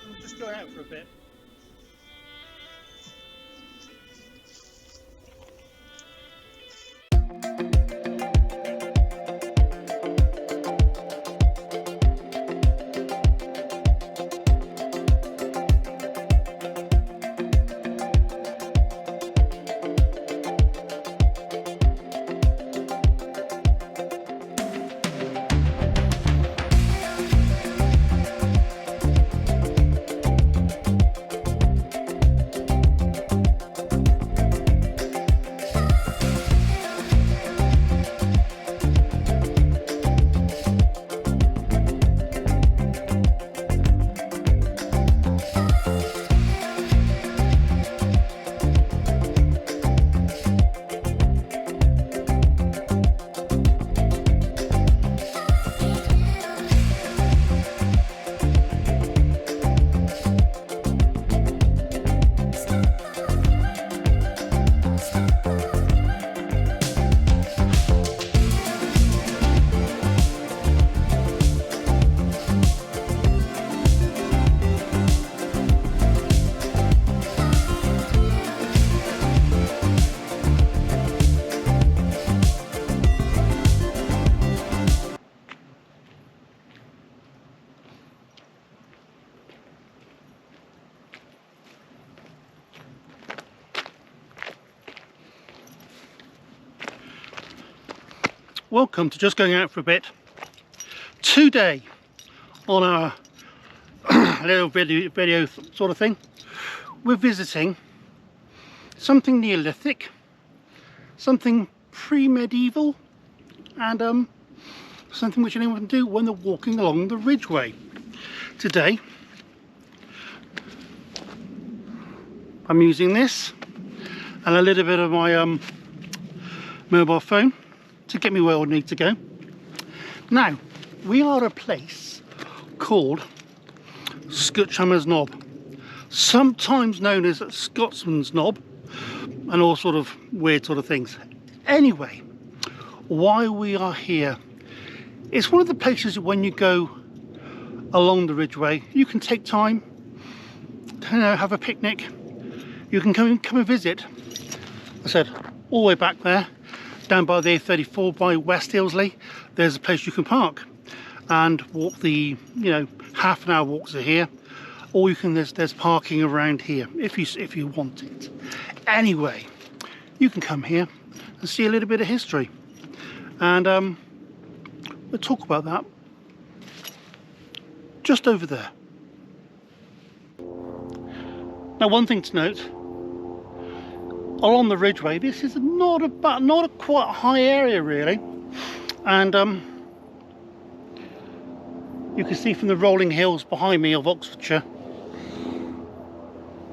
I'm just going out for a bit. Welcome to Just Going Out for a Bit. Today on our little video sort of thing, we're visiting something Neolithic, something pre-medieval, and something which anyone can do when they're walking along the Ridgeway. Today I'm using this and a little bit of my mobile phone to get me where I need to go. Now, we are at a place called Scutchamers Knob, sometimes known as Scotsman's Knob, and all sort of weird sort of things. Anyway, why we are here, it's one of the places when you go along the Ridgeway, you can take time, you know, have a picnic, you can come and visit. I said, all the way back there, down by the A34 by West Hillesley, there's a place you can park and walk the, you know, half an hour walk to here, or you can, there's parking around here if you want it. Anyway, you can come here and see a little bit of history, and we'll talk about that just over there. Now, one thing to note, along the Ridgeway, this is not a quite high area really, and you can see from the rolling hills behind me of Oxfordshire,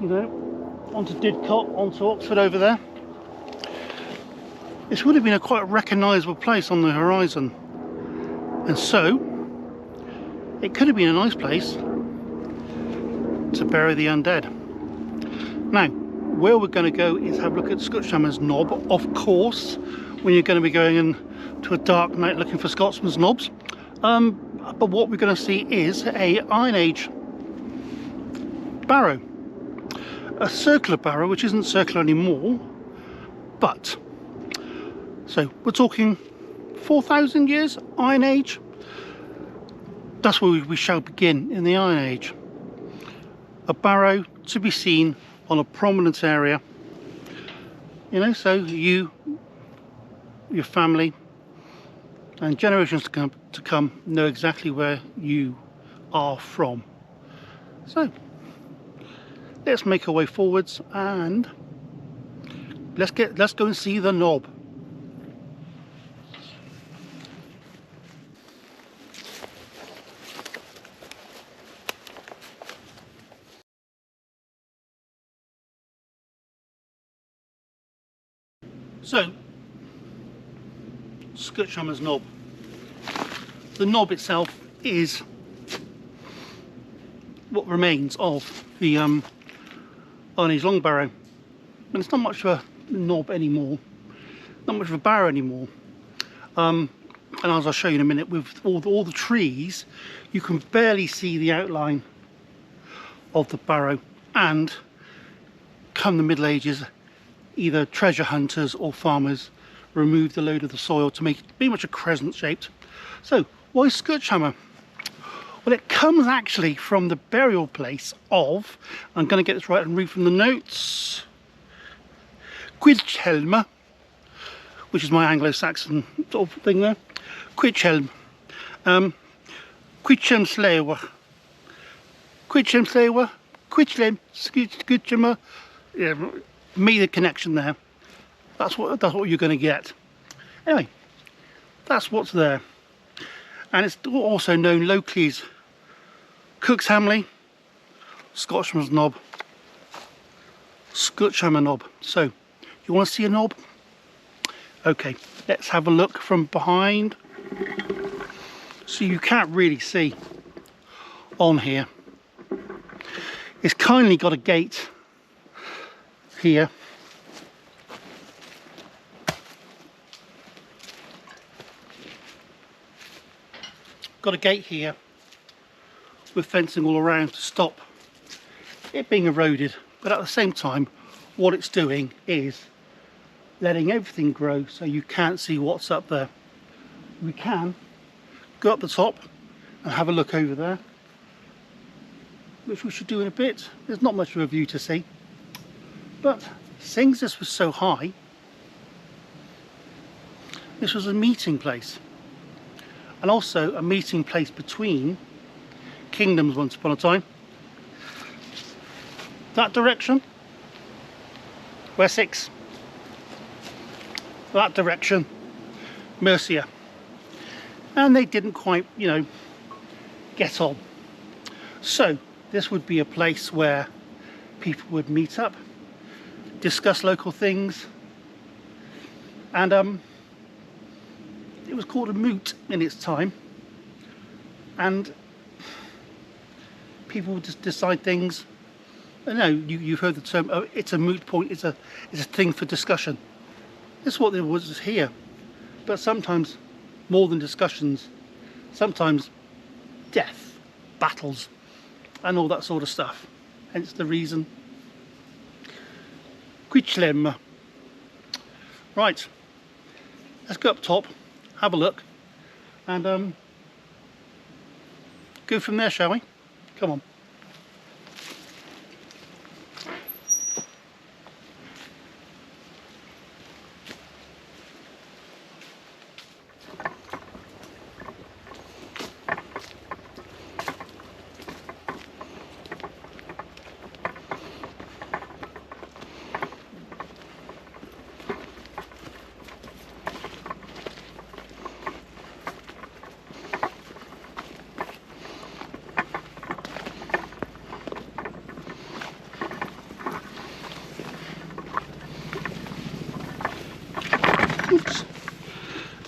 you know, onto Didcot, onto Oxford over there. This would have been a quite recognisable place on the horizon, and so it could have been a nice place to bury the undead. Now, where we're going to go is have a look at Scutchamer's Knob, of course, when you're going to be going into a dark night looking for Scotsman's Knobs. But what we're going to see is a Iron Age barrow, a circular barrow, which isn't circular anymore, but so we're talking 4,000 years Iron Age. That's where we shall begin, in the Iron Age. A barrow to be seen on a prominent area, you know, so you, your family and generations to come know exactly where you are from. So let's make our way forwards and let's go and see the knob. So, Scutchamer's Knob. The knob itself is what remains of the Iron Age long barrow, and it's not much of a knob anymore, not much of a barrow anymore. And as I'll show you in a minute, with all the trees, you can barely see the outline of the barrow, and come the Middle Ages, either treasure hunters or farmers removed the load of the soil to make it pretty much a crescent shaped. So why Scutchamer? Well, it comes actually from the burial place of, I'm going to get this right and read from the notes, Wiltshire, which is my Anglo Saxon sort of thing there. Wiltshire, Scutchamer. Yeah, made the connection there. That's what you're going to get. Anyway, that's what's there, and it's also known locally as Cook's Hamley, Scutchamer's Knob, Scutchamer Knob. So, you want to see a knob? Okay, let's have a look from behind. So you can't really see on here. It's kindly got a gate here. Got a gate here with fencing all around to stop it being eroded, but at the same time what it's doing is letting everything grow so you can't see what's up there. We can go up the top and have a look over there, which we should do in a bit. There's not much of a view to see, but since this was so high, this was a meeting place, and also a meeting place between kingdoms once upon a time. That direction, Wessex. That direction, Mercia. And they didn't quite, you know, get on. So this would be a place where people would meet up, discuss local things, and it was called a moot in its time, and people would just decide things. I know you've heard the term, oh, it's a moot point, it's a thing for discussion. This is what there was here, but sometimes more than discussions, sometimes death, battles, and all that sort of stuff. Hence the reason. Quichlem. Right, let's go up top, have a look, and go from there, shall we? Come on. Oops,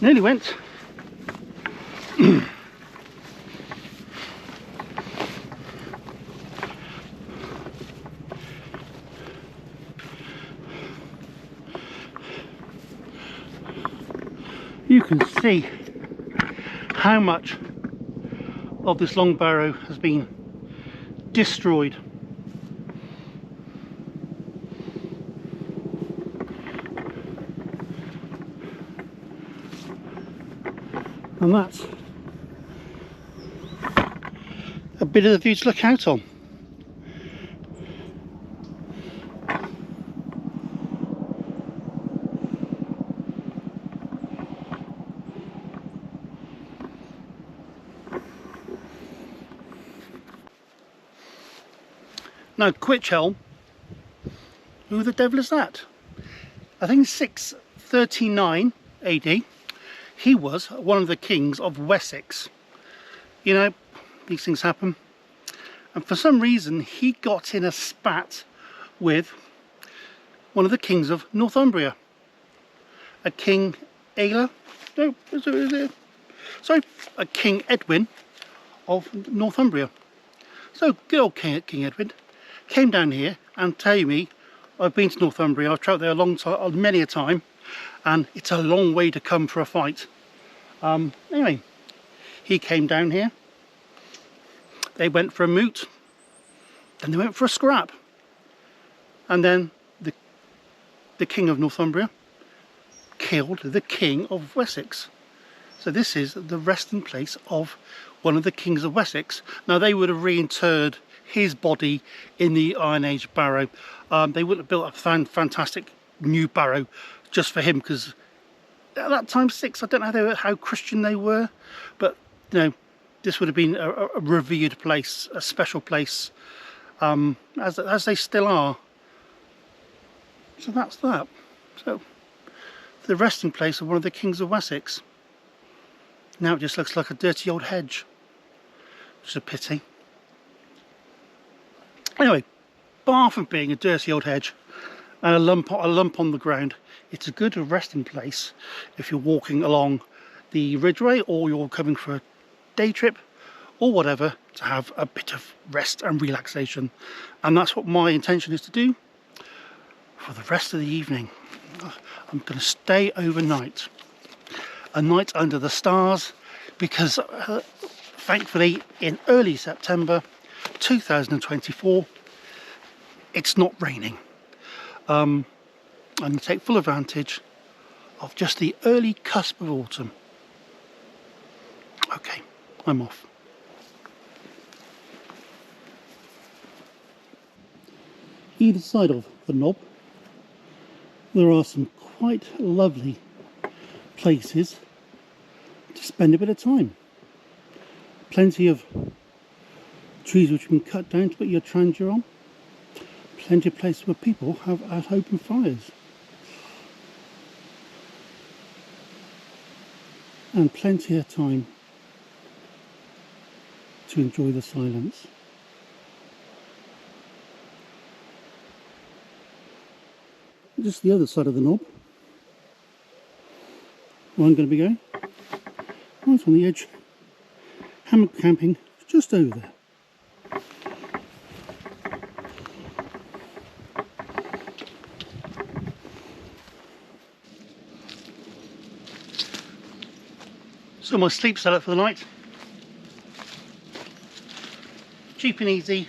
nearly went. You can see how much of this long barrow has been destroyed. And that's a bit of the view to look out on. Now, Quichelm, who the devil is that? I think 639 AD. He was one of the kings of Wessex. You know, these things happen. And for some reason, he got in a spat with one of the kings of Northumbria. A King Ayla? No, sorry, a King Edwin of Northumbria. So, good old King Edwin came down here, and tell me, I've been to Northumbria, I've travelled there a long time, many a time, and it's a long way to come for a fight. Anyway, he came down here, they went for a moot, Then they went for a scrap. And then the King of Northumbria killed the King of Wessex. So this is the resting place of one of the Kings of Wessex. Now they would have reinterred his body in the Iron Age barrow. They would have built a fantastic new barrow just for him, because at that time, I don't know how Christian they were, but you know, this would have been a revered place, a special place, as they still are. So that's that. So the resting place of one of the Kings of Wessex. Now it just looks like a dirty old hedge, which is a pity. Anyway, far from being a dirty old hedge and a lump on the ground, it's a good resting place if you're walking along the Ridgeway, or you're coming for a day trip or whatever, to have a bit of rest and relaxation. And that's what my intention is to do for the rest of the evening. I'm going to stay overnight, a night under the stars, because thankfully in early September 2024 it's not raining. I'm going to take full advantage of just the early cusp of autumn. Okay, I'm off. Either side of the knob there are some quite lovely places to spend a bit of time. Plenty of trees which have been cut down to put your trangia on. Plenty of places where people have had open fires. And plenty of time to enjoy the silence. Just the other side of the knob, where I'm going to be going, right on the edge, hammock camping just over there. So my sleep setup for the night, cheap and easy,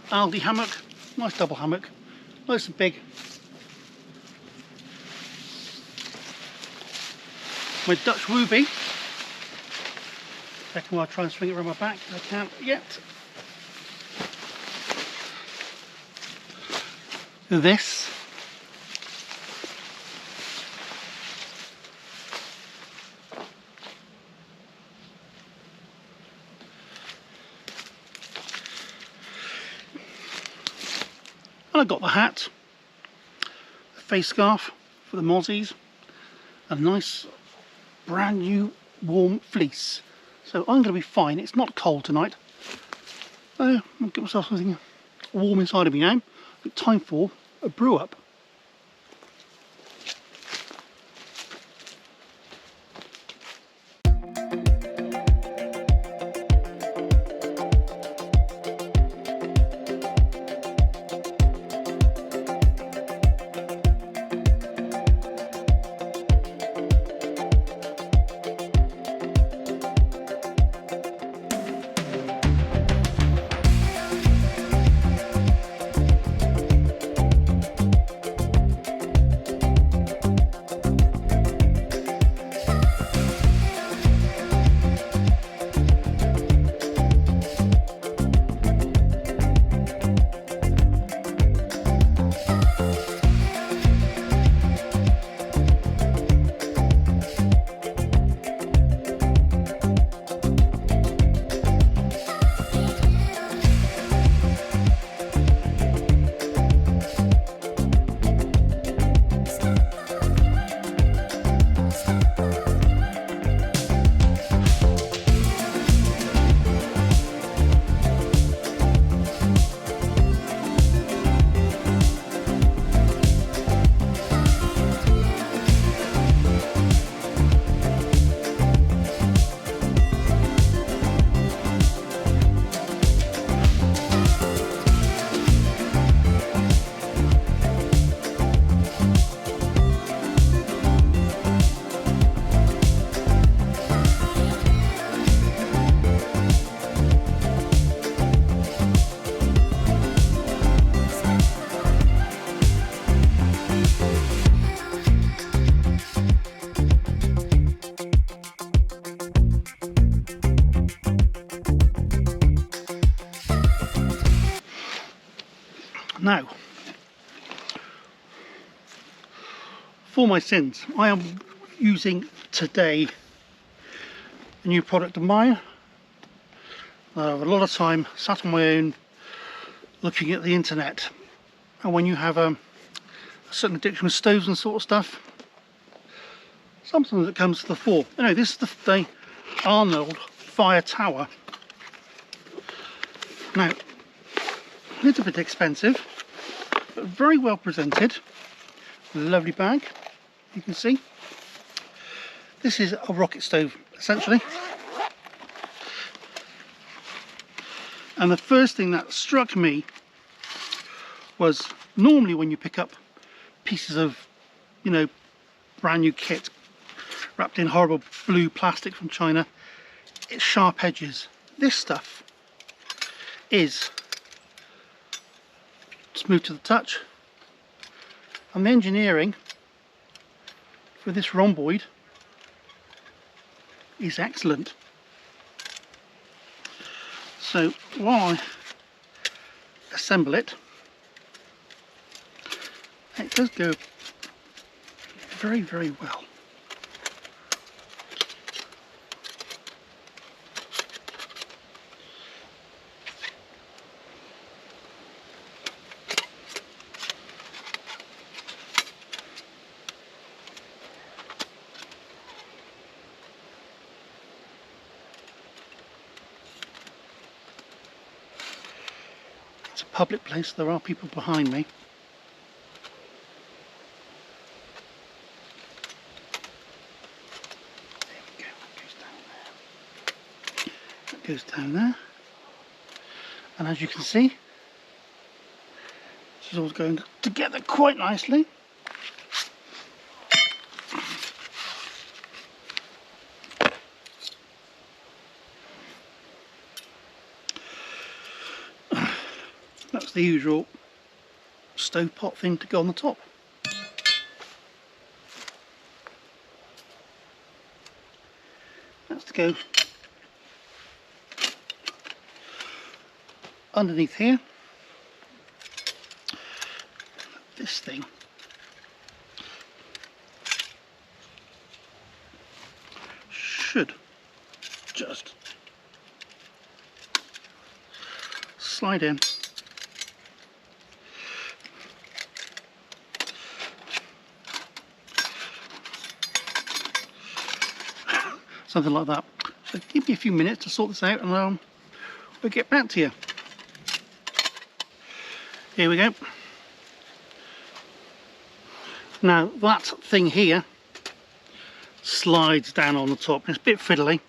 Aldi hammock, nice double hammock, nice and big. My Dutch Ruby, second while I try and swing it around my back, I can't yet. This. And I got the hat, a face scarf for the mozzies, a nice brand new warm fleece. So I'm going to be fine. It's not cold tonight. I'll get myself something warm inside of me now. It's time for a brew up. Now, for my sins, I am using today a new product of mine. I have a lot of time sat on my own looking at the internet, and when you have a certain addiction with stoves and sort of stuff, sometimes it comes to the fore. Anyway, this is the Icknield fire tower. Now, a little bit expensive, but very well presented. Lovely bag, you can see. This is a rocket stove, essentially. And the first thing that struck me was, normally when you pick up pieces of, you know, brand new kit wrapped in horrible blue plastic from China, it's sharp edges. This stuff is smooth to the touch, and the engineering for this rhomboid is excellent. So while I assemble it, it does go very, very well. It's a public place, there are people behind me. There we go, that goes down there. And as you can see, this is all going together quite nicely. That's the usual stovepipe thing to go on the top. That's to go underneath here. This thing should just slide in. Something like that. So give me a few minutes to sort this out, and we'll get back to you. Here we go. Now that thing here slides down on the top. It's a bit fiddly,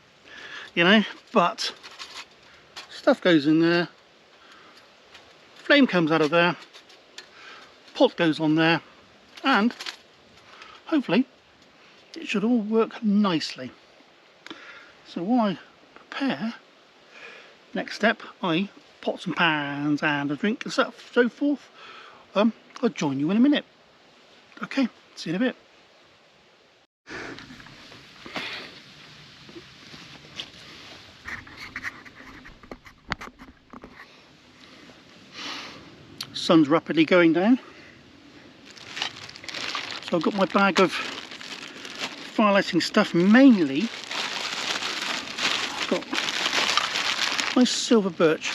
you know, but stuff goes in there, flame comes out of there, pot goes on there, and hopefully it should all work nicely. So while I prepare, next step, i.e. pots and pans and a drink and so forth, I'll join you in a minute. Okay, see you in a bit. Sun's rapidly going down. So I've got my bag of fire lighting stuff, mainly got my silver birch.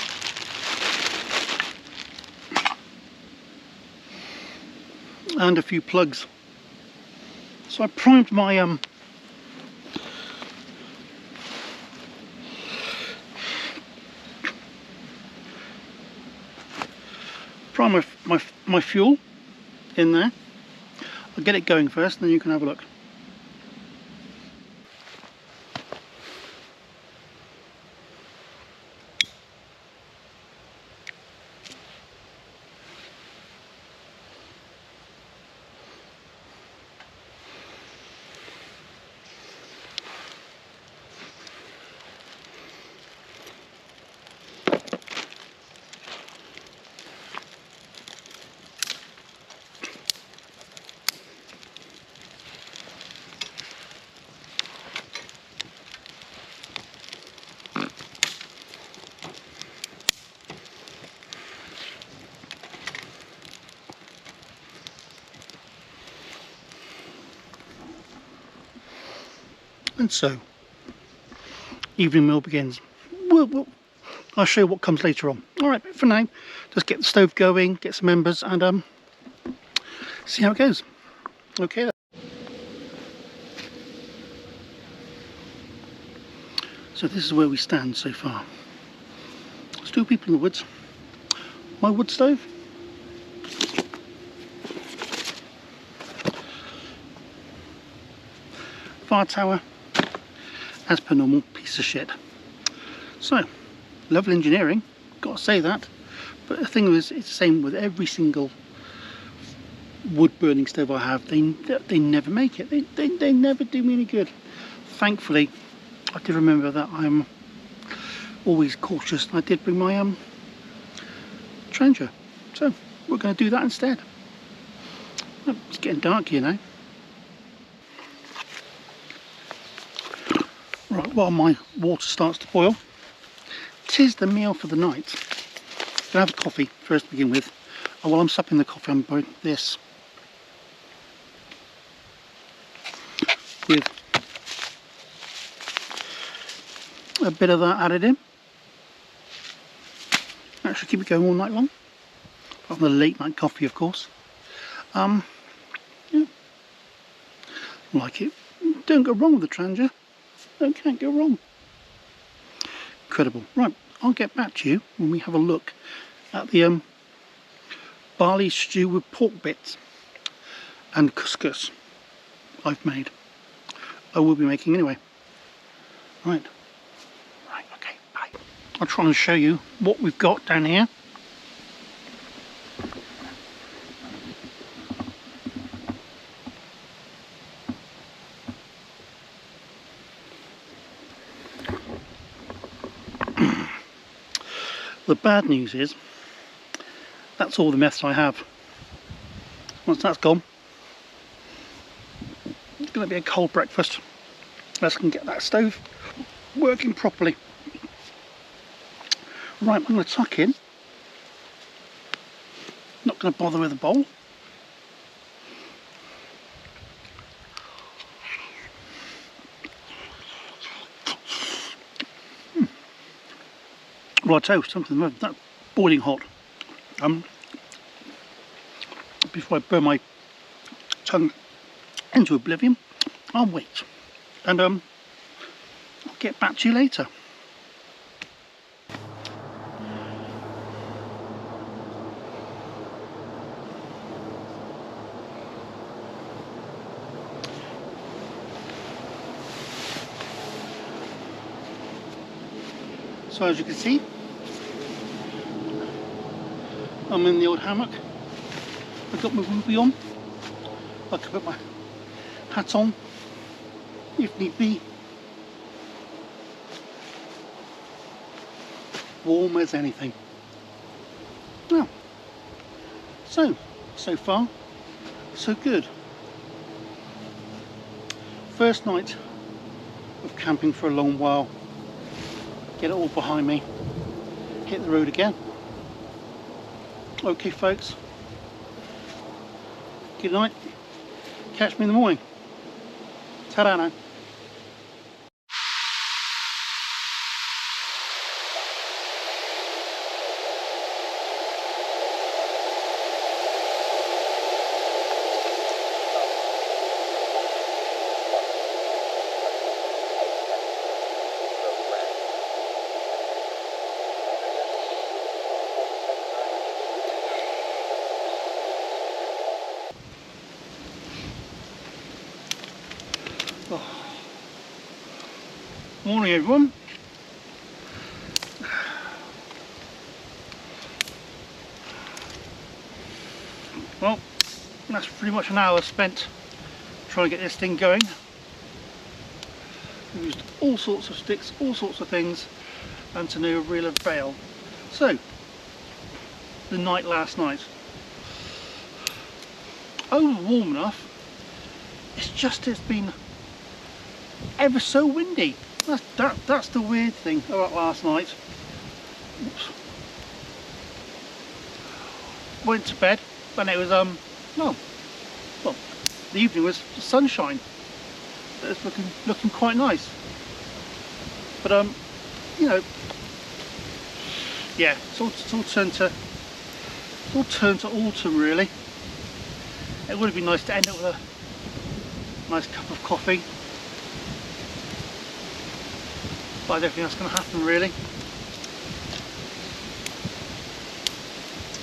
And a few plugs. So I primed my my fuel in there. I'll get it going first, and then you can have a look. And so, evening meal begins. I'll show you what comes later on. Alright, but for now, just get the stove going, get some embers, and see how it goes. Okay then. So this is where we stand so far. Still people in the woods. My wood stove. Fire tower, as per normal, piece of shit. So, lovely engineering, got to say that. But the thing is, it's the same with every single wood burning stove I have. They never make it. They never do me any good. Thankfully, I did remember that I'm always cautious. I did bring my trencher, so we're going to do that instead. Well, it's getting dark here now. Right, while my water starts to boil, 'tis the meal for the night. I'm going to have a coffee first to begin with. And while I'm supping the coffee, I'm pouring this with a bit of that added in. That should keep it going all night long. Apart from the late night coffee, of course. Yeah. Like it. Don't go wrong with the Trangia. Can't go wrong. Incredible. Right, I'll get back to you when we have a look at the barley stew with pork bits and couscous I've made. I will be making anyway. Right, okay, bye. I'll try and show you what we've got down here. The bad news is, that's all the mess I have. Once that's gone, it's going to be a cold breakfast, unless I can get that stove working properly. Right, I'm going to tuck in. Not going to bother with a bowl. Well, I'll tell you something, that's boiling hot. Before I burn my tongue into oblivion, I'll wait. And I'll get back to you later. So as you can see, I'm in the old hammock. I've got my whoopee on. I can put my hat on if need be. Warm as anything. Now, so far, so good. First night of camping for a long while. Get it all behind me, hit the road again. Okay folks, good night, catch me in the morning. Ta-da now. Morning everyone. Well, that's pretty much an hour spent trying to get this thing going. We used all sorts of sticks, all sorts of things, and to no real avail. So, the night last night. Oh, warm enough. It's been ever so windy. That's the weird thing about last night. Oops. Went to bed and it was well, the evening was sunshine. it's looking quite nice. But you know, yeah, it's all turned to autumn really. It would be nice to end up with a nice cup of coffee, but I don't think that's going to happen really.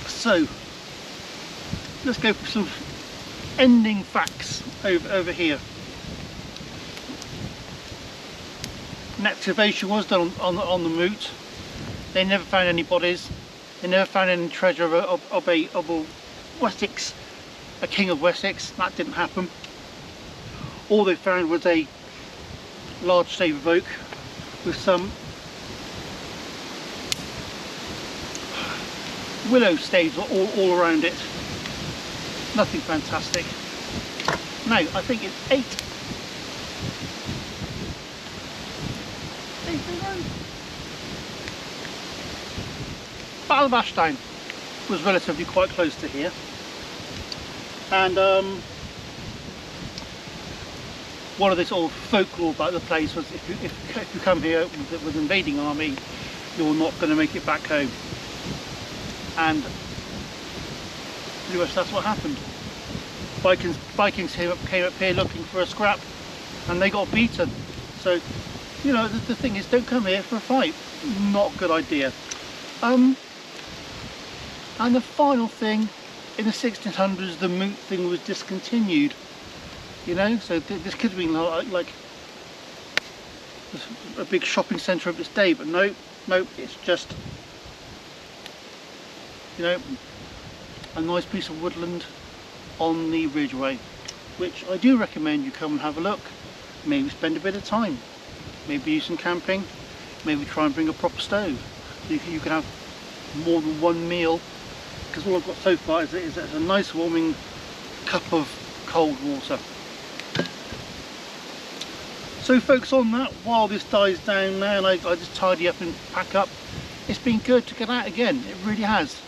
So let's go for some ending facts over here. An excavation was done on the moot. They never found any bodies. They never found any treasure of a Wessex, a king of Wessex. That didn't happen. All they found was a large stave of oak with some willow staves all around it. Nothing fantastic. Now I think it's 8. Battle of Ashdown was relatively quite close to here, and one of this old folklore about the place was if you come here with an invading army, you're not going to make it back home, and pretty much that's what happened. Vikings came up here looking for a scrap, and they got beaten. So, you know, the thing is, don't come here for a fight. Not a good idea. And the final thing, in the 1600s, the moot thing was discontinued. You know, so this could have been like a big shopping centre of its day, but no, it's just, you know, a nice piece of woodland on the Ridgeway, which I do recommend you come and have a look. Maybe spend a bit of time, maybe do some camping, maybe try and bring a proper stove so you can have more than one meal, because all I've got so far is a nice warming cup of cold water. So folks, on that, while this dies down now and I just tidy up and pack up, it's been good to get out again. It really has.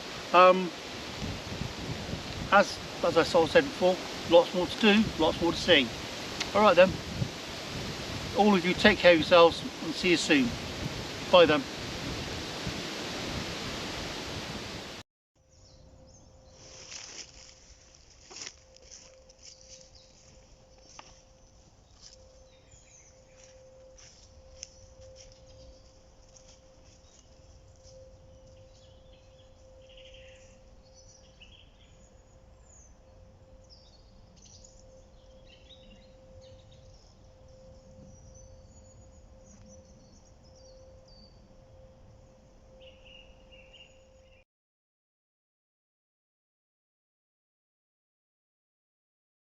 As I sort of said before, lots more to do, lots more to see. Alright then, all of you take care of yourselves and see you soon. Bye then.